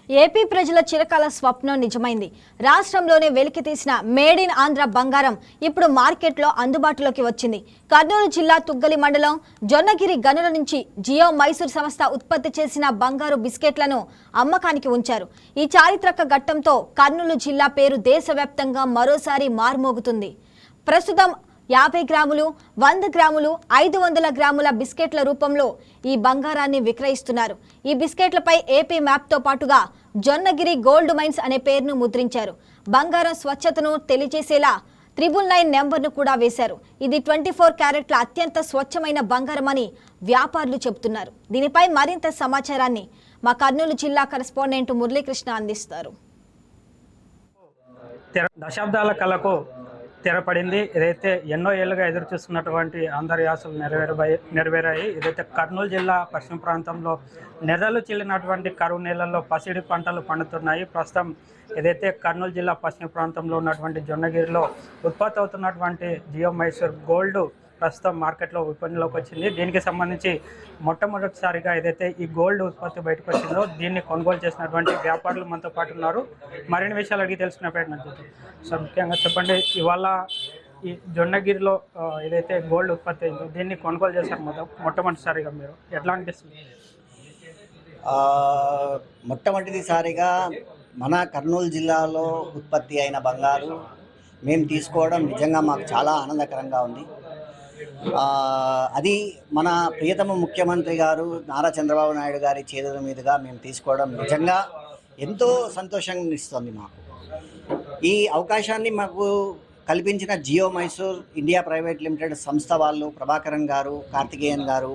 AP ప్రజల చిరకాల స్వప్నం నిజమైంది. రాష్ట్రంలోనే వెలికి తీసిన మేడ్ ఇన్ ఆంధ్ర బంగారం ఇప్పుడు మార్కెట్లో అందుబాటులోకి వచ్చింది. కర్నూలు జిల్లా తుగ్గలి మండలం జొన్నగిరి గనుల నుంచి జియో మైసూర్ సంస్థ ఉత్పత్తి చేసిన బంగారు బిస్కెట్లను అమ్మకానికి ఉంచారు. ఈ చారిత్రక ఘట్టంతో కర్నూలు జిల్లా పేరు దేశవ్యాప్తంగా మరోసారి మార్మోగుతుంది. ప్రస్తుతం 50 గ్రాములు, 100 గ్రాములు, 500 గ్రాముల బిస్కెట్ల రూపంలో ఈ బంగారాన్ని విక్రయిస్తున్నారు. ఈ బిస్కెట్లపై ఏపీ మ్యాప్తో పాటుగా జొన్నగిరి గోల్డ్ మైన్స్ అనే పేరును ముద్రించారు. బంగారం స్వచ్ఛతను తెలియజేసేలా 999 నెంబర్ను కూడా వేశారు. ఇది 24 క్యారెట్ల అత్యంత స్వచ్ఛమైన బంగారం అని వ్యాపారులు చెబుతున్నారు. దీనిపై మరింత సమాచారాన్ని మా కర్నూలు జిల్లా కరెస్పాండెంట్ మురళీకృష్ణ అందిస్తారు. దశాబ్దాల కళకు తెరపడింది. ఏదైతే ఎన్నో ఏళ్ళుగా ఎదురు చూస్తున్నటువంటి అందరి ఆశలు నెరవేరాయి. ఏదైతే కర్నూలు జిల్లా పశ్చిమ ప్రాంతంలో నెర్రలు చిల్లినటువంటి కరువు నేలల్లో పసిడి పంటలు పండుతున్నాయి. ప్రస్తుతం ఏదైతే కర్నూలు జిల్లా పశ్చిమ ప్రాంతంలో ఉన్నటువంటి జొన్నగిరిలో ఉత్పత్తి అవుతున్నటువంటి జియో మైసూర్ గోల్డ్ ప్రస్తుతం మార్కెట్లో విపణిలోకి వచ్చింది. దీనికి సంబంధించి మొట్టమొదటిసారిగా ఏదైతే ఈ గోల్డ్ ఉత్పత్తి బయటకు వచ్చిందో దీన్ని కొనుగోలు చేసినటువంటి వ్యాపారులు మనతో పాటు ఉన్నారు. మరిన్ని విషయాలు అడిగి తెలుసుకునే ప్రయత్నం చేద్దాం. సో ముఖ్యంగా చెప్పండి, ఇవాళ ఈ జొన్నగిరిలో ఏదైతే గోల్డ్ ఉత్పత్తి అయిందో దీన్ని కొనుగోలు చేశారు మొట్టమొదటిసారిగా, మీరు ఎట్లా అనిపిస్తుంది? మొట్టమొదటిసారిగా మన కర్నూలు జిల్లాలో ఉత్పత్తి అయిన బంగారు మేము తీసుకోవడం నిజంగా మాకు చాలా ఆనందకరంగా ఉంది. అది మన ప్రియతమ ముఖ్యమంత్రి గారు నారా చంద్రబాబు నాయుడు గారి చేతుల మీదుగా మేము తీసుకోవడం నిజంగా ఎంతో సంతోషాన్ని ఇస్తుంది మాకు. ఈ అవకాశాన్ని మాకు కల్పించిన Geo Mysore India private limited సంస్థ వాళ్ళు ప్రభాకరన్ గారు, కార్తికేయన్ గారు,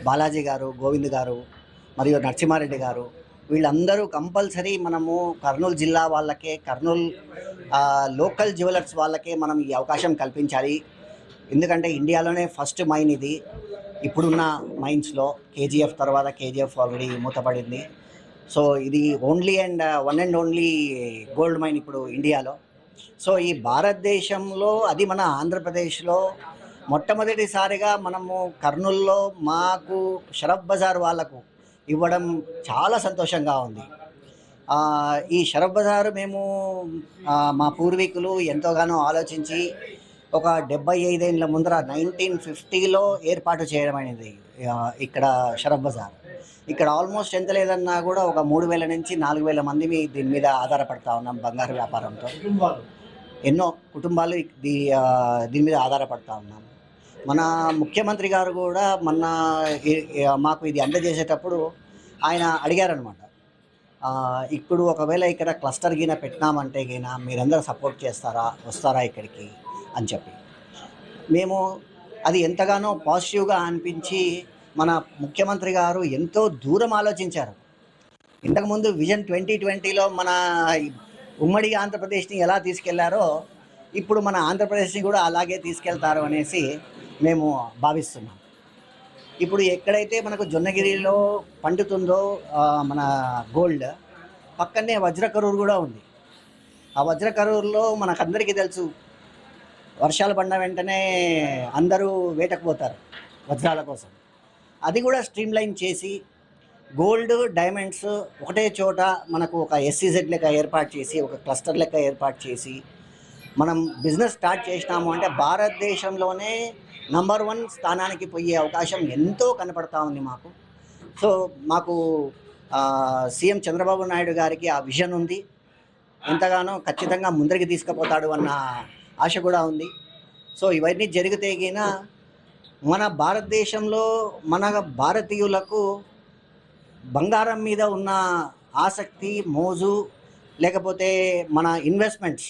బాలాజీ గారు, గోవింద్ గారు మరియు నరసింహారెడ్డి గారు, వీళ్ళందరూ కంపల్సరీ మనము కర్నూలు జిల్లా వాళ్ళకే, కర్నూలు లోకల్ జ్యువెలర్స్ వాళ్ళకే మనం ఈ అవకాశం కల్పించాలి. ఎందుకంటే ఇండియాలోనే ఫస్ట్ మైన్ ఇది. ఇప్పుడున్న మైన్స్లో కేజీఎఫ్ తర్వాత కేజీఎఫ్ ఆల్రెడీ మూతపడింది. సో ఇది one and only gold mine ఇప్పుడు ఇండియాలో. సో ఈ భారతదేశంలో, అది మన ఆంధ్రప్రదేశ్లో మొట్టమొదటిసారిగా మనము కర్నూలులో మాకు షరఫ్ బజార్ వాళ్ళకు ఇవ్వడం చాలా సంతోషంగా ఉంది. ఈ షరఫ్ బజారు మేము మా పూర్వీకులు ఎంతోగానో ఆలోచించి ఒక 75 ఏళ్ళ ముందర 1950లో ఏర్పాటు చేయడం అనేది ఇక్కడ షరఫ్ బజార్. ఇక్కడ ఆల్మోస్ట్ ఎంత లేదన్నా కూడా ఒక 3000 నుంచి 4000 మంది దీని మీద ఆధారపడతా ఉన్నాం. బంగారు వ్యాపారంతో ఎన్నో కుటుంబాలు దీని మీద ఆధారపడతా ఉన్నాం. మన ముఖ్యమంత్రి గారు కూడా మాకు ఇది అందజేసేటప్పుడు ఆయన అడిగారనమాట, ఇప్పుడు ఒకవేళ ఇక్కడ క్లస్టర్ గిన పెట్టినామంటే గిన మీరందరూ సపోర్ట్ వస్తారా ఇక్కడికి అని చెప్పి. మేము అది ఎంతగానో పాజిటివ్గా అనిపించి మన ముఖ్యమంత్రి గారు ఎంతో దూరం ఆలోచించారు. ఇంతకుముందు విజన్ 2020లో మన ఉమ్మడి ఆంధ్రప్రదేశ్ని ఎలా తీసుకెళ్లారో ఇప్పుడు మన ఆంధ్రప్రదేశ్ని కూడా అలాగే తీసుకెళ్తారు అనేసి మేము భావిస్తున్నాం. ఇప్పుడు ఎక్కడైతే మనకు జొన్నగిరిలో పండుతుందో మన గోల్డ్, పక్కనే వజ్రకరూరు కూడా ఉంది. ఆ వజ్రకరూరులో మనకందరికీ తెలుసు, వర్షాలు పడిన వెంటనే అందరూ వేటకు పోతారు వజ్రాల కోసం. అది కూడా స్ట్రీమ్లైన్ చేసి గోల్డ్, డైమండ్స్ ఒకటే చోట మనకు ఒక ఎస్సీజెడ్ లెక్క ఏర్పాటు చేసి, ఒక క్లస్టర్ లెక్క ఏర్పాటు చేసి మనం బిజినెస్ స్టార్ట్ చేసినాము అంటే భారతదేశంలోనే నంబర్ 1 స్థానానికి పోయే అవకాశం ఎంతో కనపడతా ఉంది మాకు. సో మాకు సీఎం చంద్రబాబు నాయుడు గారికి ఆ విజన్ ఉంది. ఎంతగానో ఖచ్చితంగా ముందరికి తీసుకుపోతాడు అన్న ఆశ కూడా ఉంది. సో ఇవన్నీ జరిగితే గిన మన భారతదేశంలో మన భారతీయులకు బంగారం మీద ఉన్న ఆసక్తి, మోజు, లేకపోతే మన ఇన్వెస్ట్మెంట్స్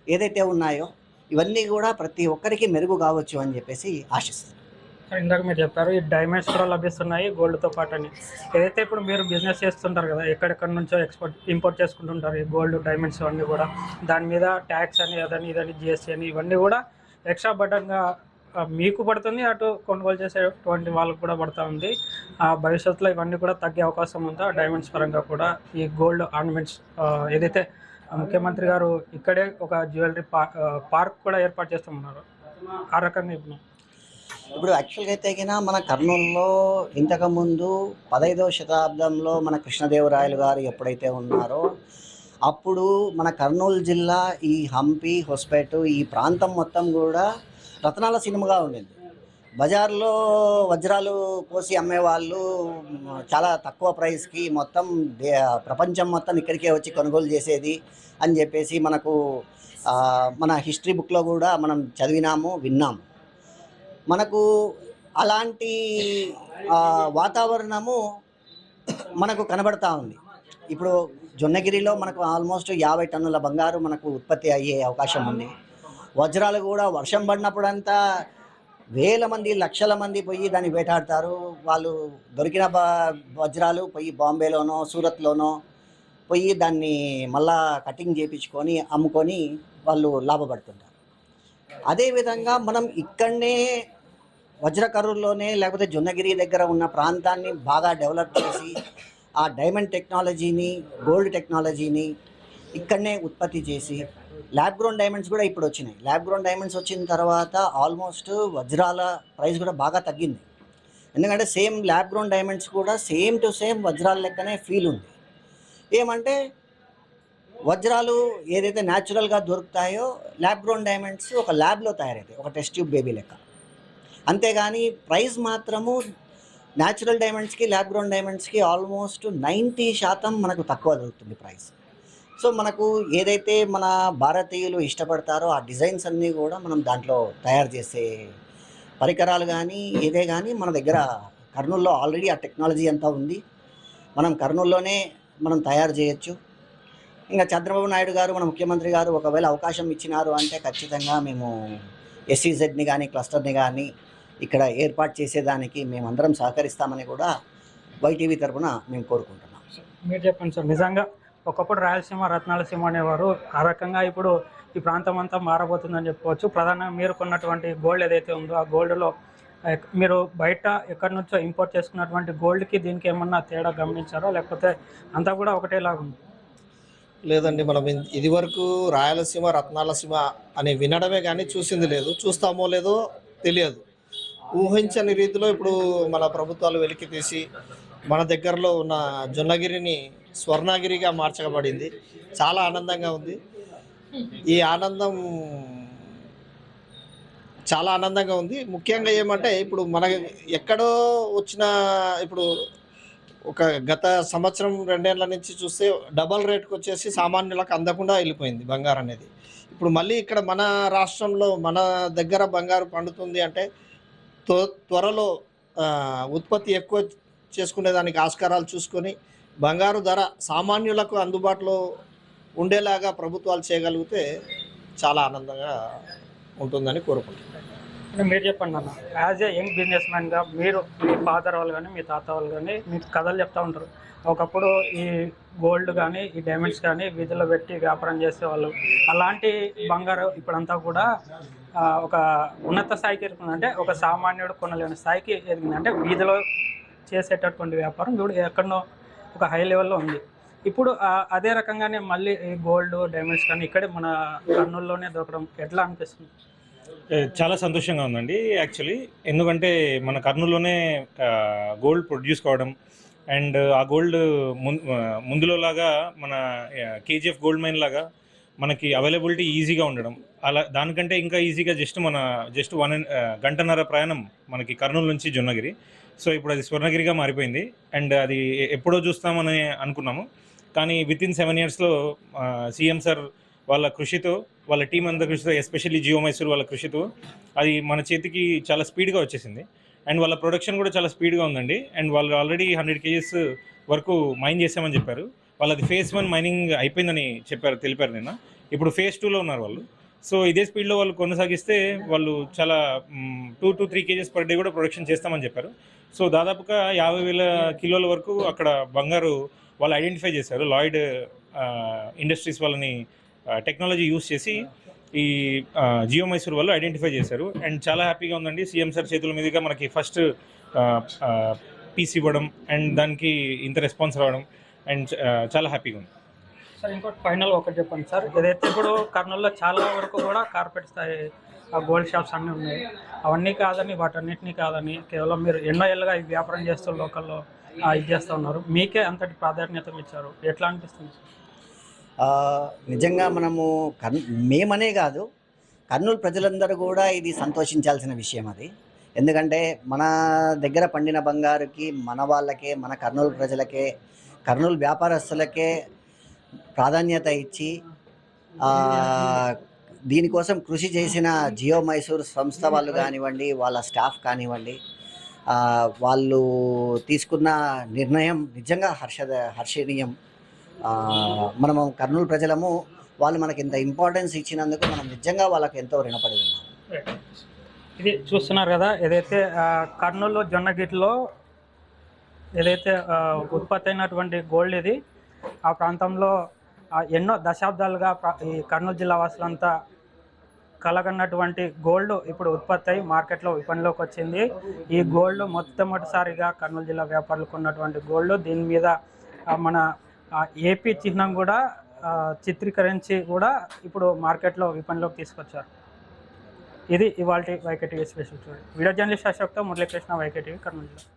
ఏదైతే ఉన్నాయో ఇవన్నీ కూడా ప్రతి ఒక్కరికి మెరుగు కావచ్చు అని చెప్పేసి ఆశిస్తున్నాను. ఇందాక మీరు చెప్పారు ఈ డైమండ్స్ కూడా లభిస్తున్నాయి గోల్డ్తో పాటు అని. ఏదైతే ఇప్పుడు మీరు బిజినెస్ చేస్తుంటారు కదా, ఎక్కడెక్కడి నుంచో ఇంపోర్ట్ చేసుకుంటుంటారు ఈ గోల్డ్, డైమండ్స్ అన్నీ కూడా, దాని మీద ట్యాక్స్ అని అదని ఇదని జిఎస్టీ అని ఇవన్నీ కూడా ఎక్స్ట్రా బర్డన్గా మీకు పడుతుంది, అటు కొనుగోలు చేసేటువంటి వాళ్ళకు కూడా పడుతూ ఉంది. భవిష్యత్తులో ఇవన్నీ కూడా తగ్గే అవకాశం ఉందా? డైమండ్స్ పరంగా కూడా ఈ గోల్డ్ ఆర్నమెంట్స్ ఏదైతే ముఖ్యమంత్రి గారు ఇక్కడే ఒక జ్యువెలరీ పార్క్ కూడా ఏర్పాటు చేస్తామన్నారు, ఆ రకంగా ఇప్పుడు ఇప్పుడు యాక్చువల్గా అయితే మన కర్నూలులో ఇంతకుముందు 15వ శతాబ్దంలో మన కృష్ణదేవరాయలు గారు ఎప్పుడైతే ఉన్నారో అప్పుడు మన కర్నూలు జిల్లా ఈ హంపి హొస్పేట్ ఈ ప్రాంతం మొత్తం కూడా రత్నాల సినిమాగా ఉండేది. బజార్లో వజ్రాలు పోసి అమ్మేవాళ్ళు చాలా తక్కువ ప్రైస్కి మొత్తం ప్రపంచం మొత్తం ఇక్కడికే వచ్చి కొనుగోలు చేసేది అని చెప్పేసి మనకు మన హిస్టరీ బుక్లో కూడా మనం చదివినాము, విన్నాము. మనకు అలాంటి వాతావరణము మనకు కనబడతా ఉంది. ఇప్పుడు జొన్నగిరిలో మనకు ఆల్మోస్ట్ 50 టన్నుల బంగారు మనకు ఉత్పత్తి అయ్యే అవకాశం ఉంది. వజ్రాలు కూడా వర్షం పడినప్పుడంతా వేల మంది లక్షల మంది పోయి దాన్ని వేటాడతారు. వాళ్ళు దొరికిన వజ్రాలు పోయి బాంబేలోనో సూరత్లోనో పోయి దాన్ని మళ్ళా కటింగ్ చేయించుకొని అమ్ముకొని వాళ్ళు లాభపడుతుంటారు. అదేవిధంగా మనం ఇక్కడనే వజ్రకర్రుల్లోనే లేకపోతే జొన్నగిరి దగ్గర ఉన్న ప్రాంతాన్ని బాగా డెవలప్ చేసి ఆ డైమండ్ టెక్నాలజీని గోల్డ్ టెక్నాలజీని ఇక్కడనే ఉత్పత్తి చేసి ల్యాబ్ గ్రోన్ డైమండ్స్ కూడా ఇప్పుడు వచ్చినాయి. ల్యాబ్ గ్రోన్ డైమండ్స్ వచ్చిన తర్వాత ఆల్మోస్ట్ వజ్రాల ప్రైస్ కూడా బాగా తగ్గింది. ఎందుకంటే సేమ్ ల్యాబ్ గ్రోన్ డైమండ్స్ కూడా సేమ్ టు సేమ్ వజ్రాల లెక్కనే ఫీల్ ఉంది. ఏమంటే వజ్రాలు ఏదైతే న్యాచురల్గా దొరుకుతాయో ల్యాబ్ గ్రోన్ డైమండ్స్ ఒక ల్యాబ్లో తయారవుతాయి, ఒక టెస్ట్ ట్యూబ్ బేబీ లెక్క. అంతేగాని ప్రైస్ మాత్రము న్యాచురల్ డైమండ్స్కి ల్యాబ్ గ్రోన్ డైమండ్స్కి ఆల్మోస్ట్ 90% మనకు తక్కువ దొరుకుతుంది ప్రైస్. సో మనకు ఏదైతే మన భారతీయులు ఇష్టపడతారో ఆ డిజైన్స్ అన్నీ కూడా మనం దాంట్లో తయారు చేసే పరికరాలు కానీ ఏదే కానీ మన దగ్గర కర్నూలులో ఆల్రెడీ ఆ టెక్నాలజీ అంతా ఉంది. మనం కర్నూలులోనే మనం తయారు చేయొచ్చు. ఇంకా చంద్రబాబు నాయుడు గారు మన ముఖ్యమంత్రి గారు ఒకవేళ అవకాశం ఇచ్చినారు అంటే ఖచ్చితంగా మేము ఎస్సీజెడ్ని కానీ క్లస్టర్ని కానీ ఇక్కడ ఏర్పాటు చేసేదానికి మేమందరం సహకరిస్తామని కూడా వైటీవీ తరఫున మేము కోరుకుంటున్నాం. మీరు చెప్పండి సార్, నిజంగా ఒకప్పుడు రాయలసీమ రత్నాలసీమ అనేవారు, ఆ రకంగా ఇప్పుడు ఈ ప్రాంతం అంతా మారబోతుందని చెప్పుకోవచ్చు. ప్రధానంగా మీరు కొన్నటువంటి గోల్డ్ ఏదైతే ఉందో ఆ గోల్డ్లో మీరు బయట ఎక్కడి నుంచో ఇంపోర్ట్ చేసుకున్నటువంటి గోల్డ్కి దీనికి ఏమన్నా తేడా గమనించారో, లేకపోతే అంతా కూడా ఒకటేలాగా ఉంది? లేదండి, మనం ఇది వరకు రాయలసీమ రత్నాలసీమ అని వినడమే కానీ చూసింది లేదు. చూస్తామో లేదో తెలియదు. ఊహించని రీతిలో ఇప్పుడు మన ప్రభుత్వాలు వెలికి తీసి మన దగ్గరలో ఉన్న జొన్నగిరిని స్వర్ణగిరిగా మార్చబడింది. చాలా ఆనందంగా ఉంది. ఈ ఆనందం చాలా ఆనందంగా ఉంది. ముఖ్యంగా ఏమంటే ఇప్పుడు మన ఎక్కడో వచ్చిన ఇప్పుడు ఒక గత సంవత్సరం 2 ఏళ్ల నుంచి చూస్తే డబల్ రేట్కి వచ్చేసి సామాన్యులకు అందకుండా వెళ్ళిపోయింది బంగారం అనేది. ఇప్పుడు మళ్ళీ ఇక్కడ మన రాష్ట్రంలో మన దగ్గర బంగారు పండుతుంది అంటే త్వరలో ఉత్పత్తి ఎక్కువ చేసుకునేదానికి ఆస్కారాలు చూసుకొని బంగారు ధర సామాన్యులకు అందుబాటులో ఉండేలాగా ప్రభుత్వాలు చేయగలిగితే చాలా ఆనందంగా ఉంటుందని కోరుకుంటున్నాను. మీరు చెప్పండి అన్న, యాజ్ ఏ యంగ్ బిజినెస్ మ్యాన్గా మీరు, మీ ఫాదర్ వాళ్ళు కానీ మీ తాత వాళ్ళు కానీ మీకు కథలు చెప్తూ ఉంటారు. ఒకప్పుడు ఈ గోల్డ్ కానీ ఈ డైమండ్స్ కానీ వీధిలో పెట్టి వ్యాపారం చేసేవాళ్ళు. అలాంటి బంగారం ఇప్పుడంతా కూడా ఒక ఉన్నత స్థాయికి ఎదుగుతుంది. అంటే ఒక సామాన్యుడు కొనలేని స్థాయికి ఎదిగింది. అంటే వీధిలో చేసేటటువంటి వ్యాపారం ఇప్పుడు ఎక్కడనో ఒక హై లెవెల్లో ఉంది. ఇప్పుడు అదే రకంగానే మళ్ళీ ఈ గోల్డ్ డైమండ్స్ కానీ ఇక్కడే మన కర్నూలులోనే దొరకడం ఎట్లా అనిపిస్తుంది? చాలా సంతోషంగా ఉందండి యాక్చువల్లీ. ఎందుకంటే మన కర్నూలులోనే గోల్డ్ ప్రొడ్యూస్ కావడం అండ్ ఆ గోల్డ్ ముందులో లాగా మన కేజీఎఫ్ గోల్డ్ మైన్ లాగా మనకి అవైలబిలిటీ ఈజీగా ఉండడం, అలా దానికంటే ఇంకా ఈజీగా జస్ట్ 1 గంటన్నర ప్రయాణం మనకి కర్నూలు నుంచి జొన్నగిరి. సో ఇప్పుడు అది స్వర్ణగిరిగా మారిపోయింది. అండ్ అది ఎప్పుడో చూస్తామని అనుకున్నాము, కానీ వితిన్ 7 yearsలో సీఎం సార్ వాళ్ళ కృషితో, వాళ్ళ టీం అందరి కృషితో, ఎస్పెషల్లీ జియో మైసూర్ వాళ్ళ కృషితో అది మన చేతికి చాలా స్పీడ్గా వచ్చేసింది. అండ్ వాళ్ళ ప్రొడక్షన్ కూడా చాలా స్పీడ్గా ఉందండి. అండ్ వాళ్ళు ఆల్రెడీ 100 kgs వరకు మైన్ చేసామని చెప్పారు. వాళ్ళది phase 1 మైనింగ్ అయిపోయిందని తెలిపారు నిన్న. ఇప్పుడు phase 2లో ఉన్నారు వాళ్ళు. సో ఇదే స్పీడ్లో వాళ్ళు కొనసాగిస్తే వాళ్ళు చాలా 2 to 3 kgs పర్ డే కూడా ప్రొడక్షన్ చేస్తామని చెప్పారు. సో దాదాపుగా 50,000 కిలోల వరకు అక్కడ బంగారు వాళ్ళు ఐడెంటిఫై చేశారు. లాయిడ్ ఇండస్ట్రీస్ వాళ్ళని టెక్నాలజీ యూస్ చేసి ఈ జియో మైసూర్ వాళ్ళు ఐడెంటిఫై చేశారు. అండ్ చాలా హ్యాపీగా ఉందండి. సీఎం సార్ చేతుల మీదుగా మనకి ఫస్ట్ పీస్ ఇవ్వడం అండ్ దానికి ఇంత రెస్పాన్స్ రావడం అండ్ చాలా హ్యాపీగా ఉంది. సార్ ఇంకోటి ఫైనల్ ఒకటి చెప్పండి సార్, ఏదైతే ఇప్పుడు కర్నూలులో చాలా వరకు కూడా కార్పొరేట్ స్థాయి ఆ గోల్డ్ షాప్స్ అన్నీ ఉన్నాయి. అవన్నీ కాదని వాటన్నిటినీ కాదని కేవలం మీరు ఎన్నో ఏళ్ళుగా ఈ వ్యాపారం చేస్తూ లోకల్లో ఇది చేస్తూ ఉన్నారు. మీకే అంతటి ప్రాధాన్యతలు ఇచ్చారు. ఎట్లా అనిపిస్తుంది? ఆ, నిజంగా మనము మేమనే కాదు, కర్నూలు ప్రజలందరూ కూడా ఇది సంతోషించాల్సిన విషయం అది. ఎందుకంటే మన దగ్గర పండిన బంగారుకి మన వాళ్ళకే, మన కర్నూలు ప్రజలకే, కర్నూలు వ్యాపారస్తులకే ప్రాధాన్యత ఇచ్చి ఆ, దీనికోసం కృషి చేసిన జియో మైసూర్ సంస్థ వాళ్ళు కానివ్వండి, వాళ్ళ స్టాఫ్ కానివ్వండి, వాళ్ళు తీసుకున్న నిర్ణయం నిజంగా హర్షణీయం. మనము కర్నూలు ప్రజలము, వాళ్ళు మనకి ఇంత ఇంపార్టెన్స్ ఇచ్చినందుకు మనం నిజంగా వాళ్ళకి ఎంతో రుణపడి ఉన్నాం. ఇది చూస్తున్నారు కదా, ఏదైతే కర్నూలు జొన్నగిట్లో ఏదైతే ఉత్పత్తి అయినటువంటి గోల్డ్ ఇది, ఆ ప్రాంతంలో ఎన్నో దశాబ్దాలుగా ఈ కర్నూలు జిల్లా వాసులంతా కలగన్నటువంటి గోల్డ్ ఇప్పుడు ఉత్పత్తి అయి మార్కెట్లో విపణిలోకి వచ్చింది. ఈ గోల్డ్ మొట్టమొదటిసారిగా కర్నూలు జిల్లా వ్యాపారులకు ఉన్నటువంటి గోల్డ్, దీని మీద మన ఏపీ చిహ్నం కూడా చిత్రీకరించి కూడా ఇప్పుడు మార్కెట్లో విపణిలోకి తీసుకొచ్చారు. ఇది ఇవాల్టి YK TV special story. Video journalist అశోక్తో మురళీకృష్ణ, వైకే టీవీ, కర్నూలు జిల్లా.